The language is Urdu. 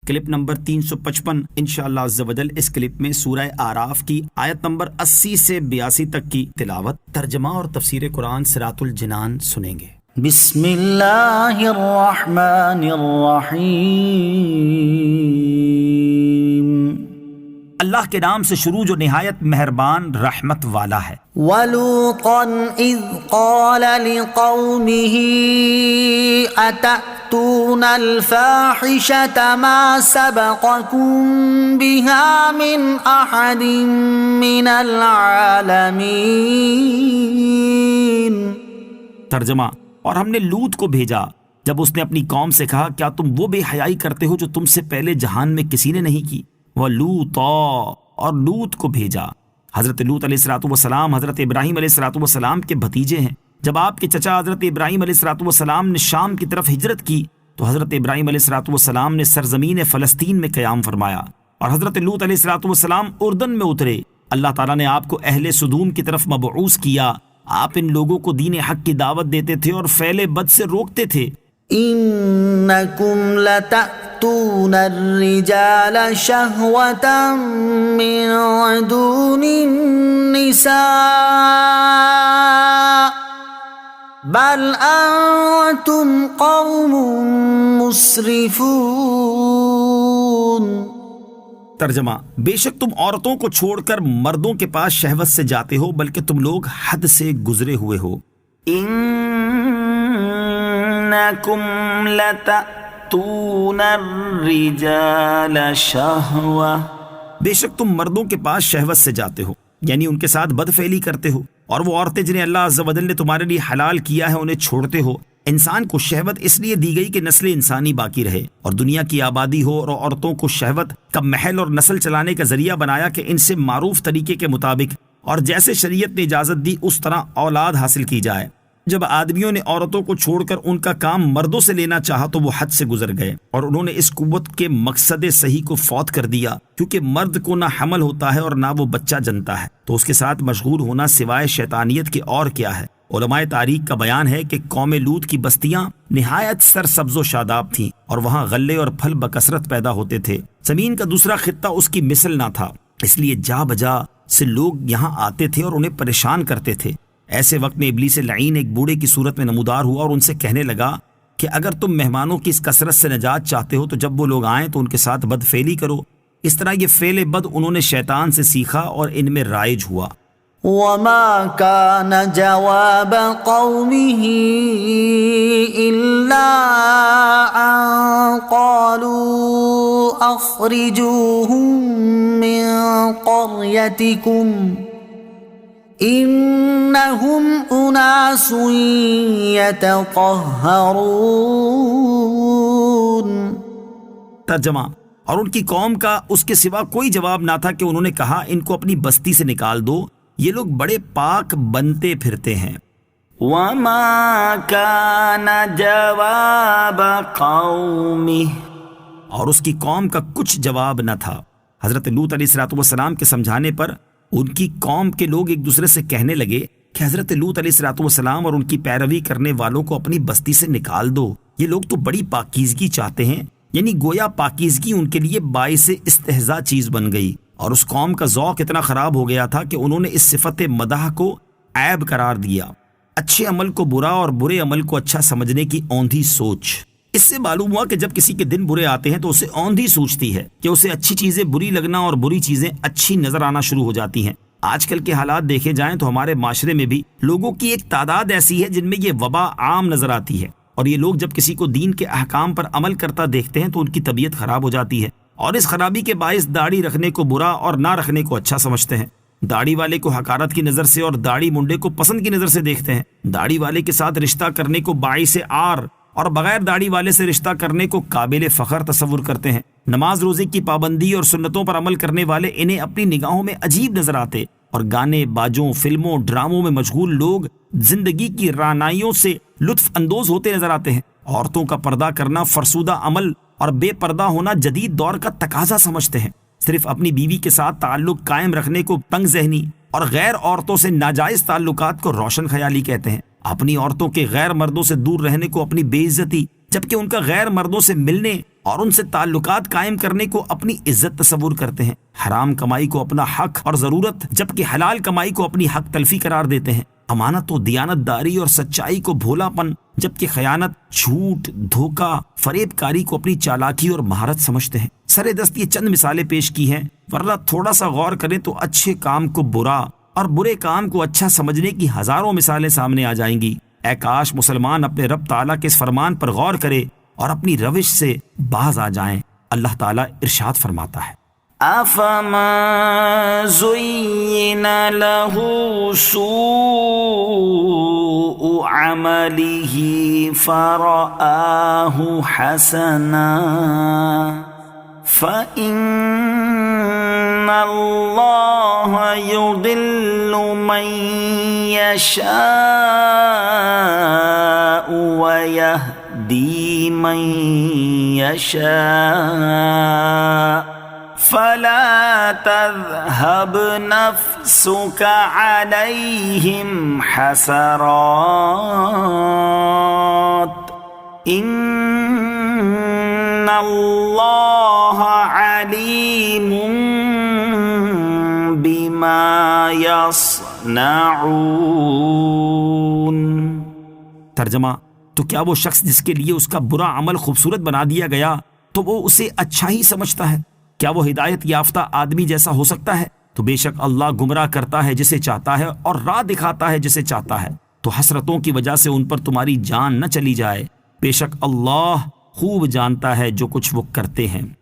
کلپ نمبر 355 انشاءاللہ عز و جل۔ اس کلپ میں سورہ اعراف کی آیت نمبر 80 سے 82 تک کی تلاوت، ترجمہ اور تفسیر قرآن صراط الجنان سنیں گے۔ بسم اللہ الرحمن الرحیم، اللہ کے نام سے شروع جو نہایت مہربان رحمت والا ہے۔ وَلُوطًا إِذْ قَالَ لِقَوْمِهِ أَتَأْتُونَ الْفَاحِشَةَ مَا سَبَقَكُم بِهَا مِنْ أَحَدٍ مِّنَ الْعَالَمِينَ۔ ترجمہ، اور ہم نے لوط کو بھیجا جب اس نے اپنی قوم سے کہا کیا تم وہ بے حیائی کرتے ہو جو تم سے پہلے جہان میں کسی نے نہیں کی۔ وَلُوطًا، اور لوط کو بھیجا۔ حضرت لوط علیہ السلام حضرت ابراہیم علیہ السلام کے بھتیجے ہیں۔ جب آپ کے چچا حضرت ابراہیم علیہ السلام نے شام کی طرف ہجرت کی تو حضرت ابراہیم علیہ السلام نے سرزمین فلسطین میں قیام فرمایا، اور حضرت لوط علیہ السلام اردن میں اترے۔ اللہ تعالیٰ نے آپ کو اہل سدوم کی طرف مبعوث کیا۔ آپ ان لوگوں کو دین حق کی دعوت دیتے تھے اور فعل بد سے روکتے تھے۔ انکم لتأتون الرجال شہوة من دون النساء بل انتم قوم مسرفون۔ ترجمہ، بے شک تم عورتوں کو چھوڑ کر مردوں کے پاس شہوت سے جاتے ہو، بلکہ تم لوگ حد سے گزرے ہوئے ہو۔ انکم لتأتون الرجال شہوة، بے شک تم مردوں کے پاس شہوت سے جاتے ہو، یعنی ان کے ساتھ بدفعلی کرتے ہو، اور وہ عورتیں جنہیں اللہ عز و جل نے تمہارے لیے حلال کیا ہے انہیں چھوڑتے ہو۔ انسان کو شہوت اس لیے دی گئی کہ نسل انسانی باقی رہے اور دنیا کی آبادی ہو، اور عورتوں کو شہوت کا محل اور نسل چلانے کا ذریعہ بنایا کہ ان سے معروف طریقے کے مطابق اور جیسے شریعت نے اجازت دی اس طرح اولاد حاصل کی جائے۔ جب آدمیوں نے عورتوں کو چھوڑ کر ان کا کام مردوں سے لینا چاہا تو وہ حد سے گزر گئے، اور انہوں نے اس قوت کے مقصد صحیح کو فوت کر دیا، کیونکہ مرد کو نہ حمل ہوتا ہے اور نہ وہ بچہ جنتا ہے، تو اس کے ساتھ مشغول ہونا سوائے شیطانیت کے اور کیا ہے۔ علماء تاریخ کا بیان ہے کہ قوم لوط کی بستیاں نہایت سرسبز و شاداب تھیں، اور وہاں غلے اور پھل بکثرت پیدا ہوتے تھے۔ زمین کا دوسرا خطہ اس کی مثل نہ تھا، اس لیے جا بجا سے لوگ یہاں آتے تھے اور انہیں پریشان کرتے تھے۔ ایسے وقت میں ابلیس لعین ایک بوڑھے کی صورت میں نمودار ہوا اور ان سے کہنے لگا کہ اگر تم مہمانوں کی اس کثرت سے نجات چاہتے ہو تو جب وہ لوگ آئیں تو ان کے ساتھ بد فعلی کرو۔ اس طرح یہ فعل بد انہوں نے شیطان سے سیکھا اور ان میں رائج ہوا۔ وما كان جواب قومه إلا أن قالوا أخرجوهم من قريتكم إنهم أناس يتطهرون۔ ترجمہ، اور ان کی قوم کا اس کے سوا کوئی جواب نہ تھا کہ انہوں نے کہا ان کو اپنی بستی سے نکال دو، یہ لوگ بڑے پاک بنتے پھرتے ہیں۔ وما كان جواب قومه، اور اس کی قوم کا کچھ جواب نہ تھا۔ حضرت لوط علیہ السلام کے سمجھانے پر ان کی قوم کے لوگ ایک دوسرے سے کہنے لگے کہ حضرت لوط علیہ السلام اور ان کی پیروی کرنے والوں کو اپنی بستی سے نکال دو، یہ لوگ تو بڑی پاکیزگی چاہتے ہیں، یعنی گویا پاکیزگی ان کے لیے باعث استہزاء چیز بن گئی، اور اس قوم کا ذوق اتنا خراب ہو گیا تھا کہ انہوں نے اس صفت مدح کو عیب قرار دیا۔ اچھے عمل کو برا اور برے عمل کو اچھا سمجھنے کی اوندھی سوچ۔ اس سے معلوم ہوا کہ جب کسی کے دن برے آتے ہیں تو اسے اوندھی سوچتی ہے کہ اسے اچھی چیزیں بری لگنا اور بری چیزیں اچھی نظر آنا شروع ہو جاتی ہیں۔ آج کل کے حالات دیکھے جائیں تو ہمارے معاشرے میں بھی لوگوں کی ایک تعداد ایسی ہے جن میں یہ وبا عام نظر آتی ہے، اور یہ لوگ جب کسی کو دین کے احکام پر عمل کرتا دیکھتے ہیں تو ان کی طبیعت خراب ہو جاتی ہے، اور اس خرابی کے باعث داڑھی رکھنے کو برا اور نہ رکھنے کو اچھا سمجھتے ہیں۔ داڑھی والے کو حقارت کی نظر سے اور داڑھی منڈے کو پسند کی نظر سے دیکھتے ہیں۔ داڑھی والے کے ساتھ رشتہ کرنے کو باعث عار اور بغیر داڑھی والے سے رشتہ کرنے کو قابل فخر تصور کرتے ہیں۔ نماز روزے کی پابندی اور سنتوں پر عمل کرنے والے انہیں اپنی نگاہوں میں عجیب نظر آتے، اور گانے بازوں فلموں ڈراموں میں مشغول لوگ زندگی کی رعنائیوں سے لطف اندوز ہوتے نظر آتے ہیں۔ عورتوں کا پردہ کرنا فرسودہ عمل اور بے پردہ ہونا جدید دور کا تقاضا سمجھتے ہیں۔ صرف اپنی بیوی کے ساتھ تعلق قائم رکھنے کو تنگ ذہنی اور غیر عورتوں سے ناجائز تعلقات کو روشن خیالی کہتے ہیں۔ اپنی عورتوں کے غیر مردوں سے دور رہنے کو اپنی بے عزتی، جبکہ ان کا غیر مردوں سے ملنے اور ان سے تعلقات قائم کرنے کو اپنی عزت تصور کرتے ہیں، حرام کمائی کو اپنا حق اور ضرورت جبکہ حلال کمائی کو اپنی حق تلفی قرار دیتے ہیں، امانت و دیانت داری اور سچائی کو بھولا پن جبکہ خیانت، جھوٹ، دھوکہ، فریب کاری کو اپنی چالاکی اور مہارت سمجھتے ہیں۔ سر دست یہ چند مثالیں پیش کی ہیں، ورنہ تھوڑا سا غور کریں تو اچھے کام کو برا اور برے کام کو اچھا سمجھنے کی ہزاروں مثالیں سامنے آ جائیں گی۔ اے کاش مسلمان اپنے رب تعالیٰ کے اس فرمان پر غور کرے اور اپنی روش سے باز آ جائیں۔ اللہ تعالیٰ ارشاد فرماتا ہے، أفمن زين له سوء عمله فرآه حسنا فإن الله يضل من يشاء ويهدي من يشاء فلا تذهب نفسك عليهم حسرات إن الله عليم بما يصنعون۔ ترجمہ، تو کیا وہ شخص جس کے لیے اس کا برا عمل خوبصورت بنا دیا گیا تو وہ اسے اچھا ہی سمجھتا ہے؟ کیا وہ ہدایت یافتہ آدمی جیسا ہو سکتا ہے؟ تو بے شک اللہ گمراہ کرتا ہے جسے چاہتا ہے اور راہ دکھاتا ہے جسے چاہتا ہے۔ تو حسرتوں کی وجہ سے ان پر تمہاری جان نہ چلی جائے، بے شک اللہ خوب جانتا ہے جو کچھ وہ کرتے ہیں۔